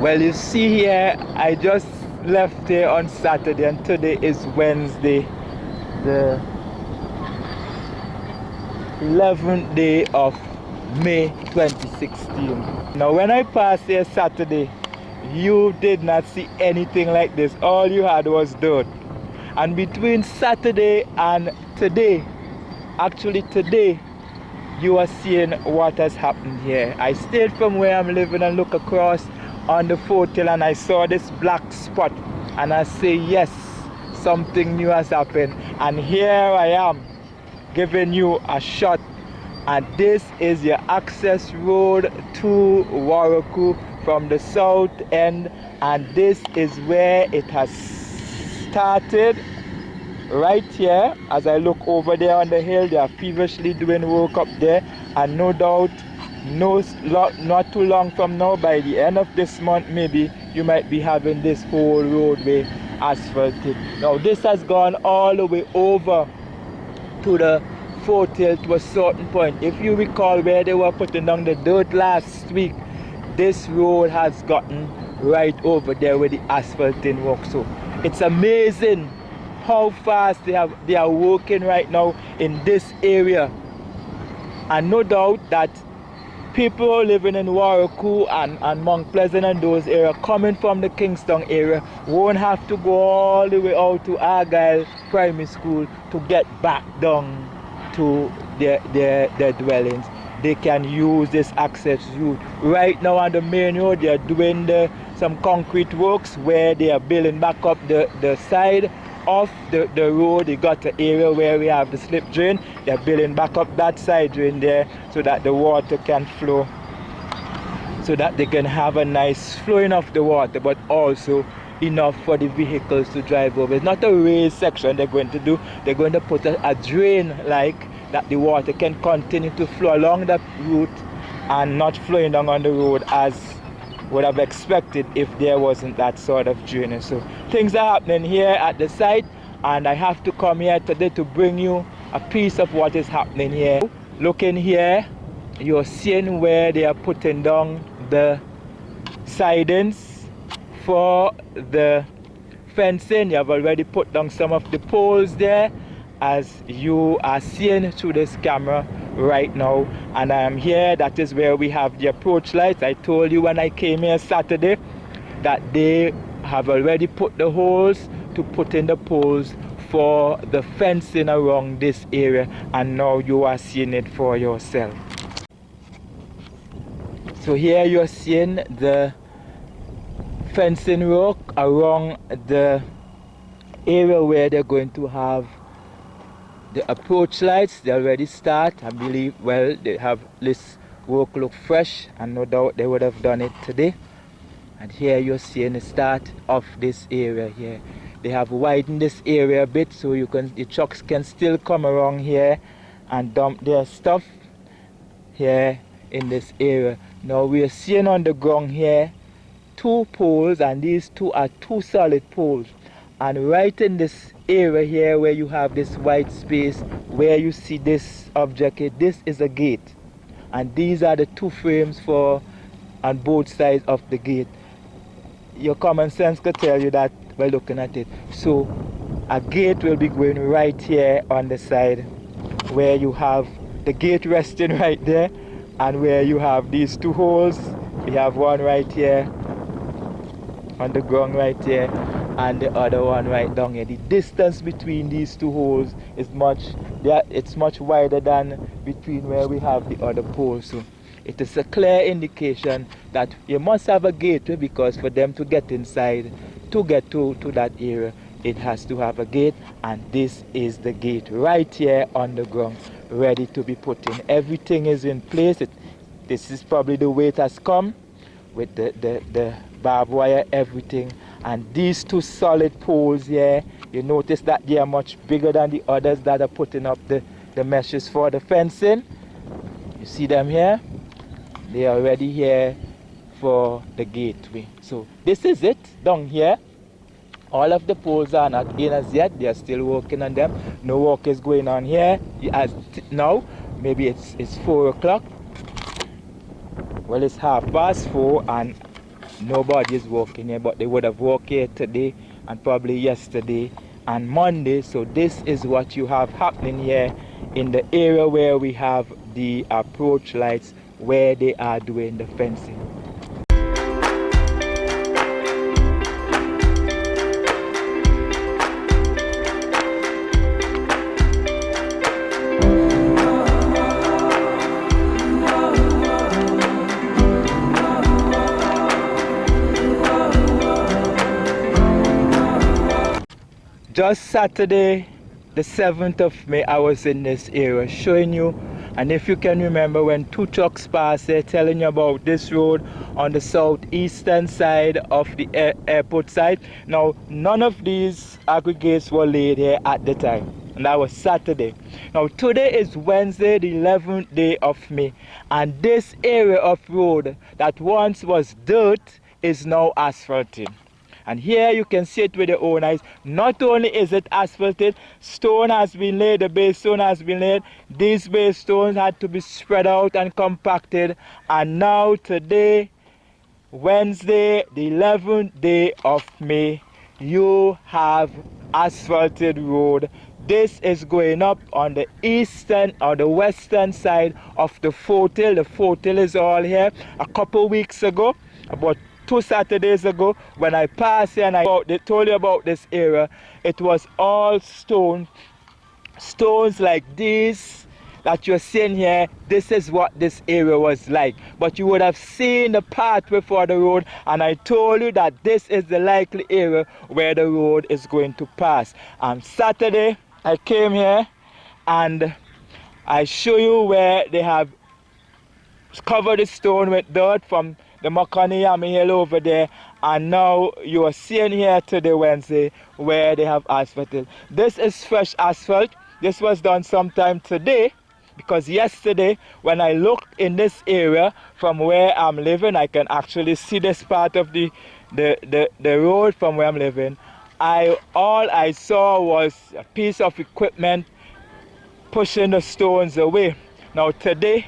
Well, you see here, I just left here on Saturday and today is Wednesday, the 11th day of May 2016. Now when I passed here Saturday, you did not see anything like this. All you had was dirt. And between Saturday and today, actually today, you are seeing what has happened here. I stayed from where I'm living and look across on the foothill and I saw this black spot and I say yes, something new has happened. And here I am giving you a shot, and this is your access road to Warraku from the south end, and this is where it has started. Right here, as I look over there on the hill, they are feverishly doing work up there, and no doubt not too long from now, by the end of this month maybe, you might be having this whole roadway asphalted. Now this has gone all the way over to the foothill to a certain point. If you recall where they were putting down the dirt last week, this road has gotten right over there with the asphalting work. So it's amazing how fast they are working right now in this area. And no doubt that people living in Warraku and Mount Pleasant and those areas coming from the Kingston area won't have to go all the way out to Argyle Primary School to get back down to their dwellings. They can use this access route. Right now on the main road, they are doing some concrete works where they are building back up the side of the road. They got the area where we have the slip drain. They're building back up that side drain there so that the water can flow, so that they can have a nice flowing of the water, but also enough for the vehicles to drive over. It's not a raised section they're going to do. They're going to put a drain like that the water can continue to flow along that route and not flowing down on the road as would have expected if there wasn't that sort of drainage. So things are happening here at the site, and I have to come here today to bring you a piece of what is happening here. Looking here, you're seeing where they are putting down the sidings for the fencing. You have already put down some of the poles there, as you are seeing through this camera right now. And I am here, that is where we have the approach lights. I told you when I came here Saturday that they have already put the holes to put in the poles for the fencing around this area, and now you are seeing it for yourself. So here you are seeing the fencing work around the area where they're going to have the approach lights. They already start, I believe. Well, they have this work look fresh, and no doubt they would have done it today. And here you're seeing the start of this area here. They have widened this area a bit so the trucks can still come around here and dump their stuff here in this area. Now we are seeing on the ground here 2 poles, and these 2 are 2 solid poles. And right in this area here where you have this white space where you see this object here, this is a gate, and these are the 2 frames for on both sides of the gate. Your common sense could tell you that by looking at it. So a gate will be going right here on the side where you have the gate resting right there, and where you have these 2 holes. We have one right here on the ground right here, and the other one right down here. The distance between these 2 holes is it's much wider than between where we have the other pole. So it is a clear indication that you must have a gateway, because for them to get inside, to get to that area, it has to have a gate, and this is the gate right here on the ground, ready to be put in. Everything is in place. This is probably the way it has come, with the barbed wire, everything. And these 2 solid poles here, you notice that they are much bigger than the others that are putting up the meshes for the fencing. You see them here? They are already here for the gateway. So this is it down here. All of the poles are not in as yet. They are still working on them. No work is going on here as now. Maybe it's 4 o'clock. Well, it's 4:30, and nobody is working here, but they would have worked here today and probably yesterday and Monday. So this is what you have happening here in the area where we have the approach lights, where they are doing the fencing. Just Saturday, the 7th of May, I was in this area showing you, and if you can remember, when two trucks passed there telling you about this road on the southeastern side of the airport side. Now, none of these aggregates were laid here at the time, and that was Saturday. Now, today is Wednesday, the 11th day of May, and this area of road that once was dirt is now asphalting. And here you can see it with your own eyes. Not only is it asphalted, stone has been laid, the base stone has been laid. These base stones had to be spread out and compacted. And now today, Wednesday, the 11th day of May, you have asphalted road. This is going up on the eastern or the western side of the foothill. The foothill is all here. A couple weeks ago, about 2 Saturdays ago, when I passed here and I told you about this area, it was all stones like these that you're seeing here. This is what this area was like. But you would have seen the pathway for the road, and I told you that this is the likely area where the road is going to pass. On Saturday, I came here and I show you where they have covered the stone with dirt from the Makani Hill over there, and now you are seeing here today, Wednesday, where they have asphalted. This is fresh asphalt. This was done sometime today, because yesterday when I looked in this area from where I'm living, I can actually see this part of the road from where I'm living. All I saw was a piece of equipment pushing the stones away. Now today,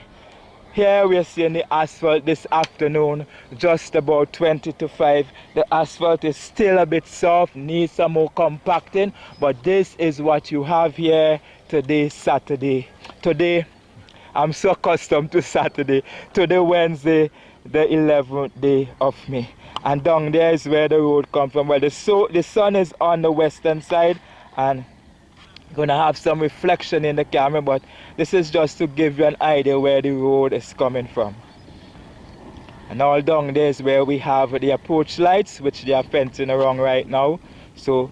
here we are seeing the asphalt this afternoon, just about 20 to 5. The asphalt is still a bit soft, needs some more compacting, but this is what you have here today, Saturday. Today, I'm so accustomed to Saturday. Today, Wednesday, the 11th day of May. And down there is where the road comes from. Well, the sun is on the western side, and gonna have some reflection in the camera, but this is just to give you an idea where the road is coming from. And all down there is where we have the approach lights, which they are fencing around right now. So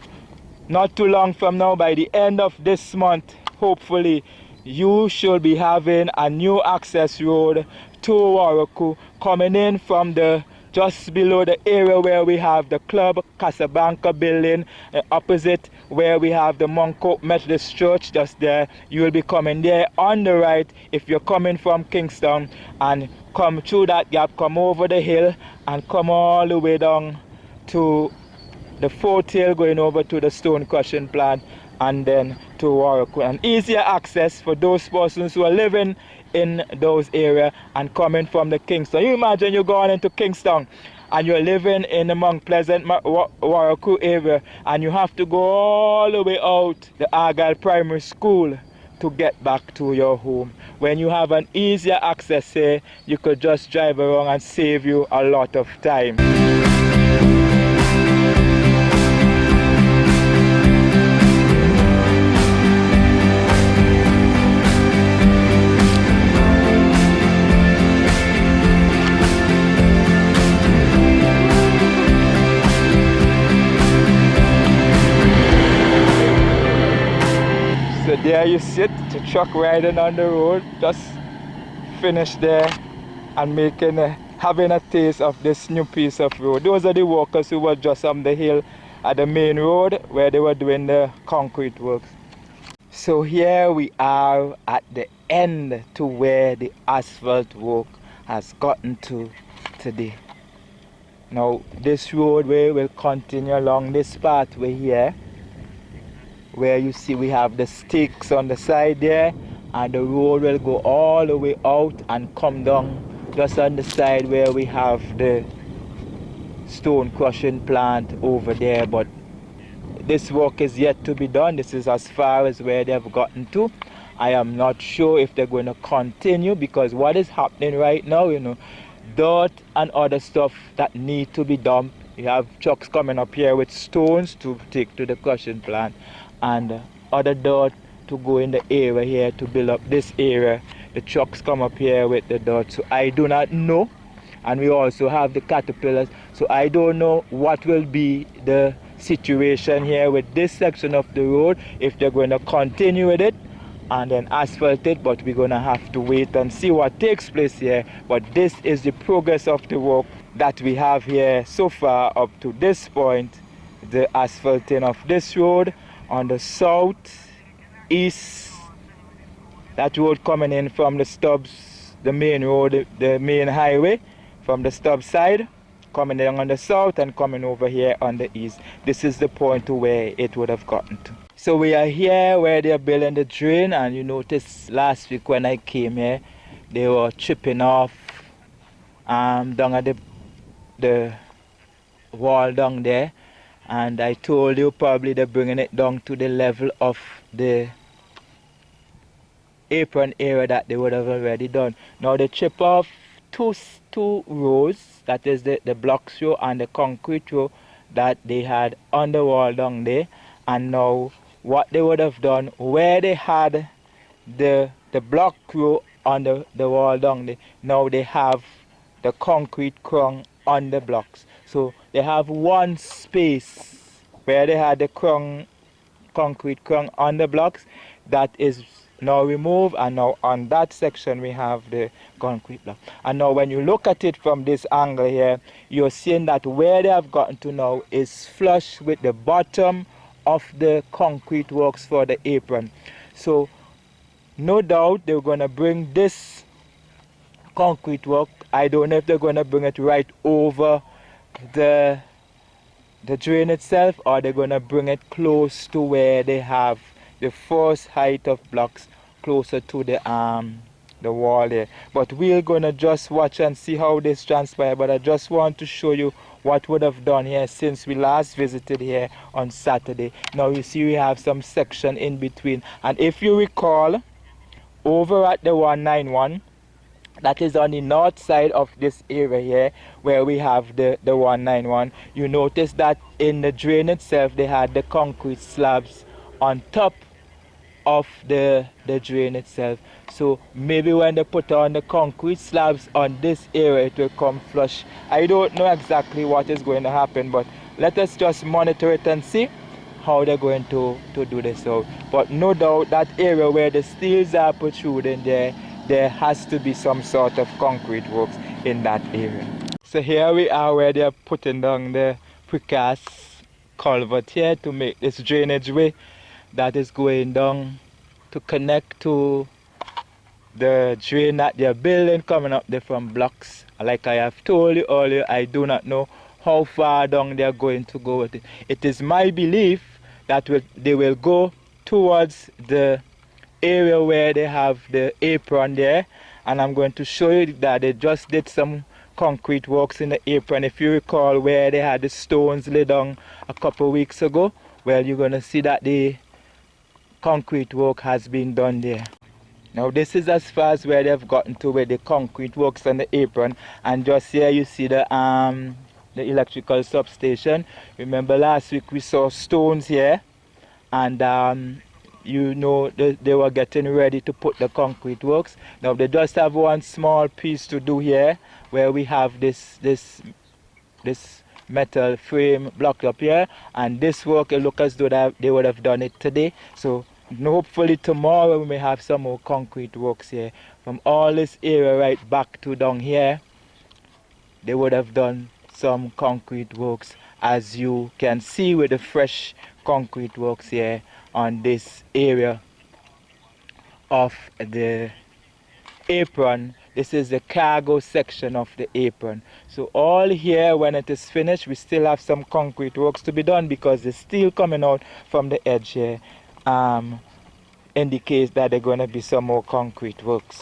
not too long from now, by the end of this month, hopefully you should be having a new access road to Warraku coming in from the just below the area where we have the Club Casablanca building, opposite where we have the Mount Hope Methodist Church. Just there, you will be coming there on the right if you're coming from Kingston, and come through that gap, come over the hill and come all the way down to the foothill, going over to the stone crushing plant, and then to Warraku. And easier access for those persons who are living in those areas and coming from the Kingston. You imagine you're going into Kingston and you're living in the Mount Pleasant Warraku area, and you have to go all the way out the Argyle Primary School to get back to your home. When you have an easier access here, you could just drive around and save you a lot of time. So there you sit, the truck riding on the road, just finished there and having a taste of this new piece of road. Those are the workers who were just on the hill at the main road where they were doing the concrete works. So here we are at the end to where the asphalt work has gotten to today. Now this roadway will continue along this pathway here, where you see we have the sticks on the side there, and the road will go all the way out and come down just on the side where we have the stone crushing plant over there, but this work is yet to be done. This is as far as where they've gotten to. I am not sure if they're going to continue, because what is happening right now, dirt and other stuff that need to be dumped. You have trucks coming up here with stones to take to the crushing plant, and other dirt to go in the area here to build up this area. The trucks come up here with the dirt, so I do not know. And we also have the caterpillars, so I don't know what will be the situation here with this section of the road, if they're going to continue with it and then asphalt it, but we're going to have to wait and see what takes place here. But this is the progress of the work that we have here so far up to this point. The asphalting of this road on the south east, that road coming in from the stubs, the main road, the main highway from the stub side, coming down on the south and coming over here on the east. This is the point to where it would have gotten to. So we are here where they're building the drain, and you noticed last week when I came here, they were chipping off down at the wall down there, and I told you probably they're bringing it down to the level of the apron area that they would have already done. Now they chip off two rows, that is the blocks row and the concrete row that they had on the wall down there. And now what they would have done, where they had the block row on the wall down there, now they have the concrete crown on the blocks. So they have one space where they had the concrete crown on the blocks that is now removed, and now on that section we have the concrete block. And now when you look at it from this angle here, you're seeing that where they have gotten to now is flush with the bottom of the concrete works for the apron. So no doubt they're going to bring this concrete work, I don't know if they're going to bring it right over the drain itself, or they're going to bring it close to where they have the first height of blocks, closer to the wall there. But we're gonna just watch and see how this transpires. But I just want to show you what would have done here since we last visited here on Saturday. Now you see we have some section in between, and if you recall, over at the 191, that is on the north side of this area here where we have the 191, you notice that in the drain itself they had the concrete slabs on top of the drain itself. So maybe when they put on the concrete slabs on this area, it will come flush. I don't know exactly what is going to happen, but let us just monitor it and see how they're going to do this out. But no doubt that area where the steels are protruding there has to be some sort of concrete works in that area. So here we are where they're putting down the precast culvert here to make this drainage way that is going down to connect to the drain that they're building coming up there from blocks. Like I have told you earlier, I do not know how far down they're going to go with it. It is my belief that they will go towards the area where they have the apron there, and I'm going to show you that they just did some concrete works in the apron. If you recall where they had the stones laid down a couple weeks ago, well, you're going to see that the concrete work has been done there. Now this is as far as where they've gotten to with the concrete works on the apron, and just here you see the electrical substation. Remember last week we saw stones here, and you know they were getting ready to put the concrete works. Now they just have one small piece to do here where we have this metal frame blocked up here, and this work, it looks as though they would have done it today. So hopefully tomorrow we may have some more concrete works here. From all this area right back to down here, they would have done some concrete works, as you can see with the fresh concrete works here on this area of the apron. This is the cargo section of the apron. So all here, when it is finished, we still have some concrete works to be done, because the steel coming out from the edge here indicates that there are going to be some more concrete works.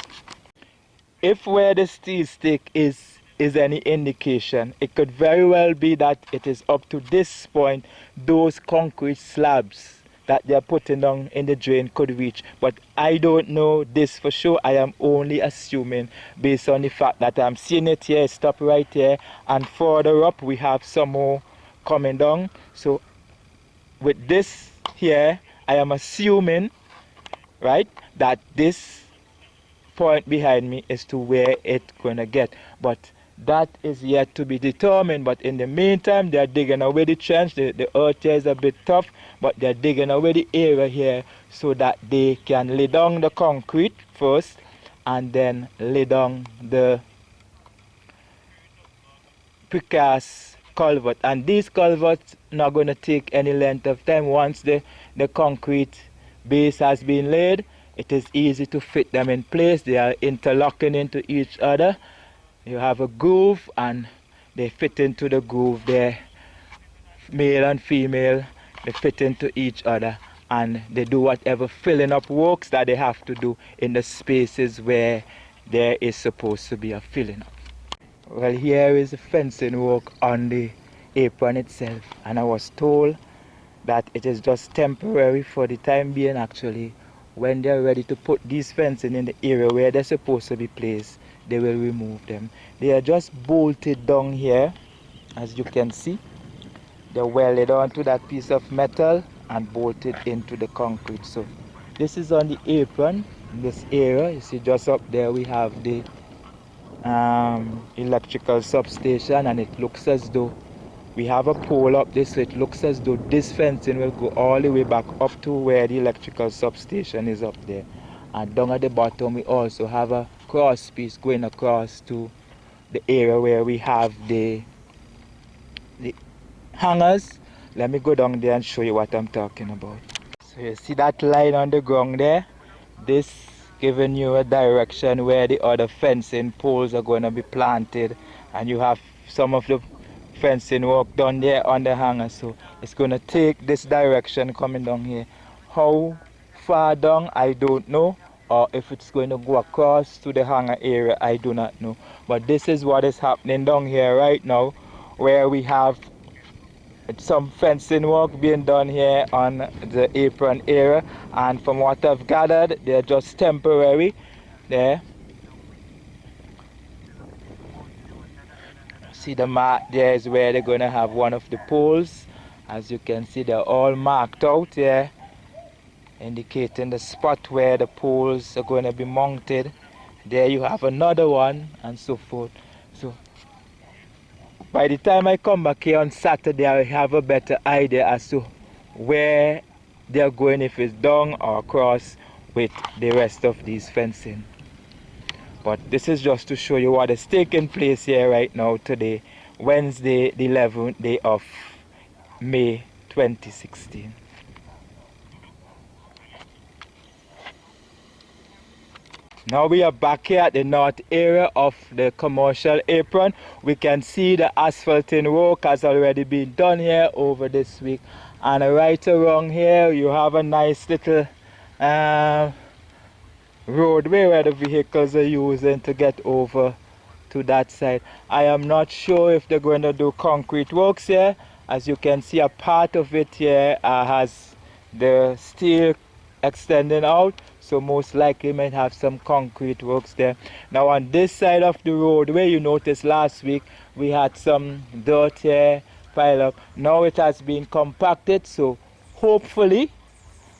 If where the steel stick is is any indication. It could very well be that it is up to this point those concrete slabs that they're putting down in the drain could reach. But I don't know this for sure. I am only assuming based on the fact that I'm seeing it here, stop right here, and further up we have some more coming down. So with this here, I am assuming, right, that this point behind me is to where it's gonna get, but that is yet to be determined. But in the meantime, they're digging away the trench. The earth here is a bit tough, but they're digging away the area here so that they can lay down the concrete first and then lay down the precast culvert. And these culverts not going to take any length of time. Once the concrete base has been laid, it is easy to fit them in place. They are interlocking into each other. You have a groove and they fit into the groove there. Male and female, they fit into each other and they do whatever filling up works that they have to do in the spaces where there is supposed to be a filling up. Well, here is the fencing work on the apron itself, and I was told that it is just temporary for the time being. Actually, when they're ready to put these fencing in the area where they're supposed to be placed, they will remove them. They are just bolted down here, as you can see. They're welded onto that piece of metal and bolted into the concrete. So this is on the apron in this area. You see just up there we have the electrical substation, and it looks as though we have a pole up this, so it looks as though this fencing will go all the way back up to where the electrical substation is up there. And down at the bottom we also have a cross piece going across to the area where we have the hangers. Let me go down there and show you what I'm talking about. So you see that line on the ground there? This giving you a direction where the other fencing poles are going to be planted, and you have some of the fencing work done there on the hanger. So it's going to take this direction coming down here. How far down, I don't know, or if it's going to go across to the hanger area, I do not know. But this is what is happening down here right now, where we have some fencing work being done here on the apron area, and from what I've gathered, they're just temporary there. See the mark there is where they're going to have one of the poles. As you can see, they're all marked out here, indicating the spot where the poles are going to be mounted. There you have another one, and so forth. So by the time I come back here on Saturday, I have a better idea as to where they're going, if it's down or across with the rest of these fencing. But this is just to show you what is taking place here right now today, Wednesday the 11th day of May 2016. Now we are back here at the north area of the commercial apron. We can see the asphalting work has already been done here over this week. And right around here you have a nice little roadway where the vehicles are using to get over to that side. I am not sure if they're going to do concrete works here. As you can see, a part of it here has the steel extending out, so most likely might have some concrete works there. Now on this side of the roadway, you noticed last week we had some dirt here pile up. Now it has been compacted, so hopefully,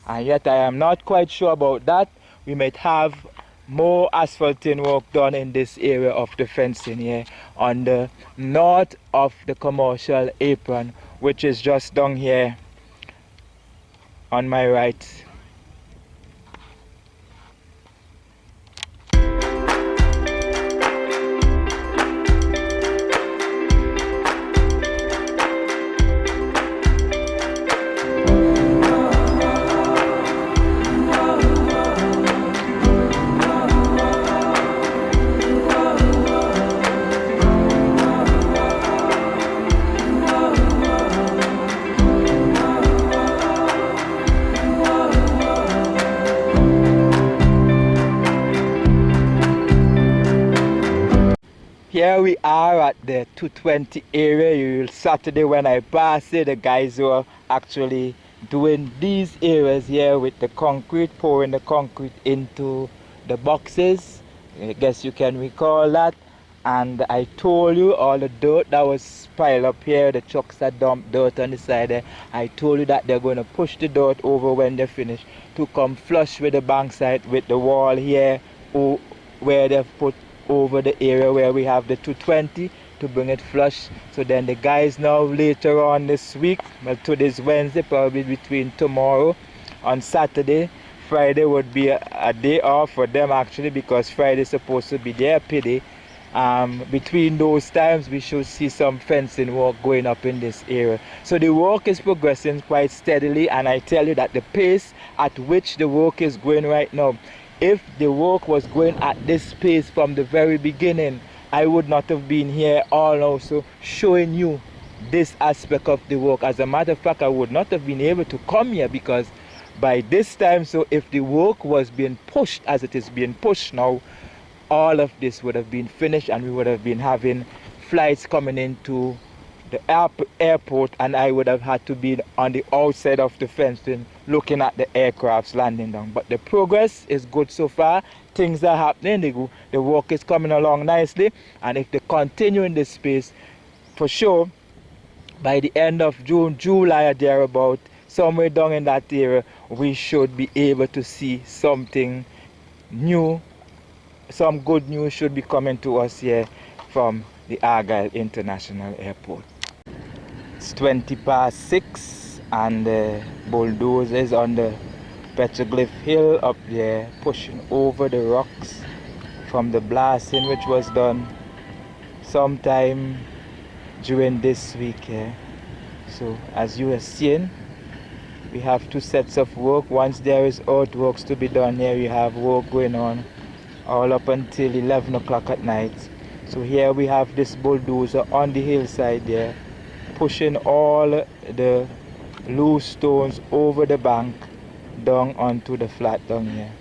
and yet I am not quite sure about that, we might have more asphalting work done in this area of the fencing here on the north of the commercial apron, which is just down here on my right. we are at the 220 area. Saturday when I passed it, the guys were actually doing these areas here with the concrete, pouring the concrete into the boxes. I guess you can recall that. And I told you all the dirt that was piled up here, the trucks that dumped dirt on the side there. I told you that they're going to push the dirt over when they finish to come flush with the bank side, with the wall here, where they've put over the area where we have the 220 to bring it flush. So then the guys now later on this week, well, today's Wednesday, probably between tomorrow on Saturday, Friday would be a day off for them actually, because Friday is supposed to be their payday. Between those times we should see some fencing work going up in this area. So the work is progressing quite steadily, and I tell you that the pace at which the work is going right now, if the work was going at this pace from the very beginning, I would not have been here all also showing you this aspect of the work. As a matter of fact, I would not have been able to come here, because by this time, so if the work was being pushed as it is being pushed now, all of this would have been finished and we would have been having flights coming into the airport, and I would have had to be on the outside of the fencing looking at the aircrafts landing down. But the progress is good so far. Things are happening. The work is coming along nicely, and if they continue in this space, for sure by the end of June, July or thereabout, somewhere down in that area, we should be able to see something new. Some good news should be coming to us here from the Argyle International Airport. It's 6:20 and the bulldozer is on the Petroglyph Hill up there, pushing over the rocks from the blasting which was done sometime during this week here. So as you are seeing, we have two sets of work. Once there is earthworks to be done here, you have work going on all up until 11 o'clock at night. So here we have this bulldozer on the hillside there, pushing all the loose stones over the bank down onto the flat down here.